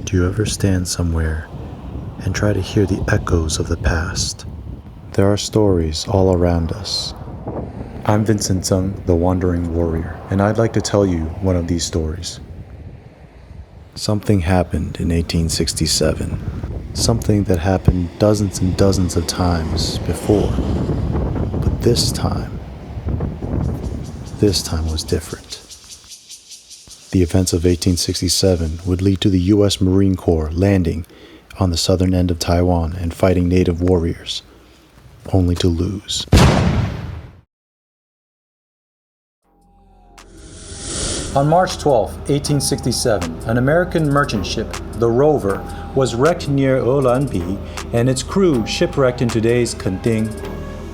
Do you ever stand somewhere and try to hear the echoes of the past? There are stories all around us. I'm Vincent Tseng, the Wandering Warrior, and I'd like to tell you one of these stories. Something happened in 1867. Something that happened dozens and dozens of times before. But this time was different. The events of 1867 would lead to the U.S. Marine Corps landing on the southern end of Taiwan and fighting native warriors, only to lose. On March 12, 1867, an American merchant ship, the Rover, was wrecked near Olanpi, and its crew shipwrecked in today's Kenting.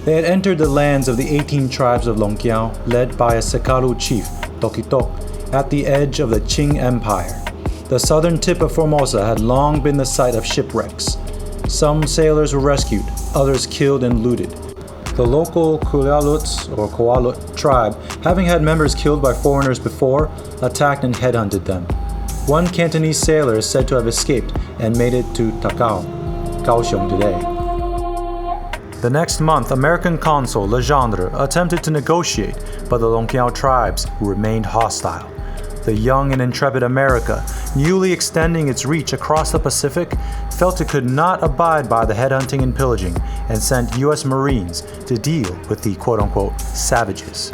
They had entered the lands of the 18 tribes of Longkiaw, led by a Sekalu chief, Tokitok, at the edge of the Qing Empire. The southern tip of Formosa had long been the site of shipwrecks. Some sailors were rescued, others killed and looted. The local Kulialuc or Koalut tribe, having had members killed by foreigners before, attacked and headhunted them. One Cantonese sailor is said to have escaped and made it to Takao, Kaohsiung today. The next month, American Consul Le Gendre attempted to negotiate, but the Longkiaw tribes remained hostile. The young and intrepid America, newly extending its reach across the Pacific, felt it could not abide by the headhunting and pillaging and sent U.S. Marines to deal with the quote-unquote savages.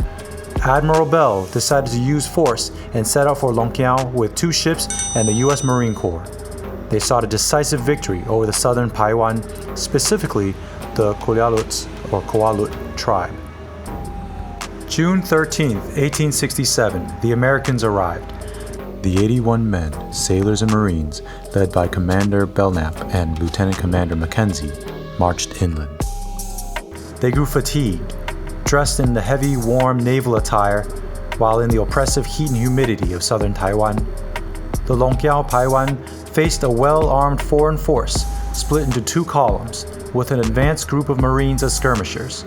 Admiral Bell decided to use force and set out for Longkiaw with 2 ships and the U.S. Marine Corps. They sought a decisive victory over the southern Paiwan, specifically the Kulialuc or Koalut tribe. June 13, 1867, the Americans arrived. The 81 men, sailors and Marines, led by Commander Belknap and Lieutenant Commander Mackenzie, marched inland. They grew fatigued, dressed in the heavy, warm naval attire, while in the oppressive heat and humidity of southern Taiwan. The Longkiaw Paiwan faced a well-armed foreign force, split into 2 columns, with an advanced group of Marines as skirmishers.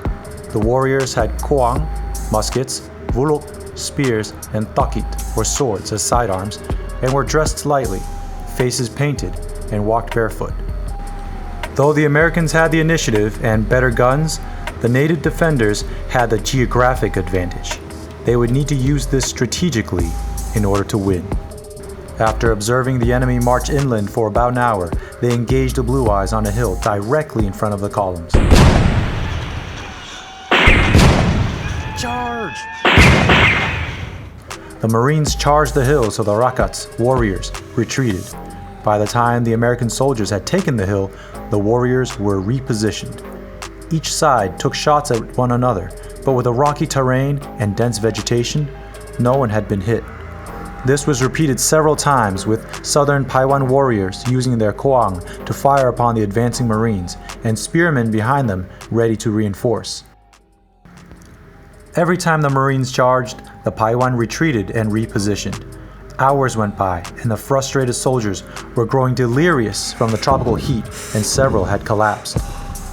The warriors had koang, muskets, vuluk, spears, and takit, or swords, as sidearms, and were dressed lightly, faces painted, and walked barefoot. Though the Americans had the initiative and better guns, the native defenders had the geographic advantage. They would need to use this strategically in order to win. After observing the enemy march inland for about an hour, they engaged the Blue Eyes on a hill directly in front of the columns. Charge! The Marines charged the hill, so the Rakats, warriors, retreated. By the time the American soldiers had taken the hill, the warriors were repositioned. Each side took shots at one another, but with the rocky terrain and dense vegetation, no one had been hit. This was repeated several times, with southern Paiwan warriors using their koang to fire upon the advancing Marines, and spearmen behind them ready to reinforce. Every time the Marines charged, the Paiwan retreated and repositioned. Hours went by, and the frustrated soldiers were growing delirious from the tropical heat, and several had collapsed.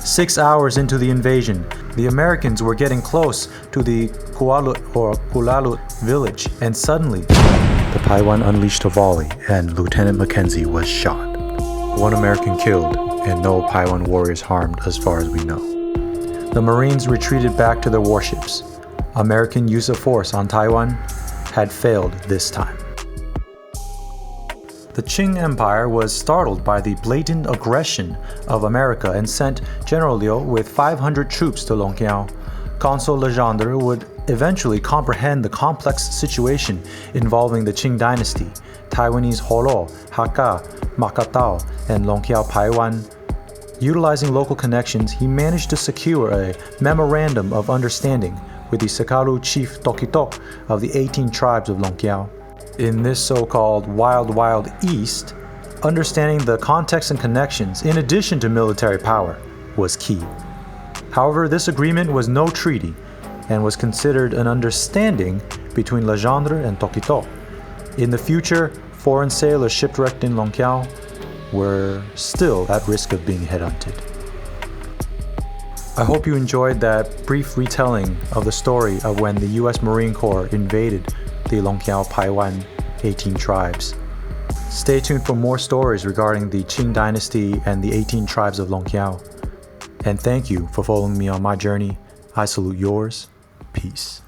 6 hours into the invasion, the Americans were getting close to the Koalut or Kulaliuc village, and suddenly, the Paiwan unleashed a volley, and Lieutenant Mackenzie was shot. 1 American killed, and no Paiwan warriors harmed as far as we know. The Marines retreated back to their warships. American use of force on Taiwan had failed this time. The Qing Empire was startled by the blatant aggression of America and sent General Liu with 500 troops to Longkiaw. Consul Le Gendre would eventually comprehend the complex situation involving the Qing dynasty, Taiwanese Holo, Hakka, Makatao, and Longkiaw Paiwan. Utilizing local connections, he managed to secure a memorandum of understanding with the Sekalu chief Tokitok of the 18 tribes of Longkiaw. In this so-called Wild East, understanding the context and connections, in addition to military power, was key. However, this agreement was no treaty and was considered an understanding between LeGendre and Tokitok. In the future, foreign sailors shipwrecked in Longkiaw were still at risk of being headhunted. I hope you enjoyed that brief retelling of the story of when the U.S. Marine Corps invaded the Longkiaw Paiwan 18 tribes. Stay tuned for more stories regarding the Qing Dynasty and the 18 tribes of Longkiaw. And thank you for following me on my journey. I salute yours. Peace.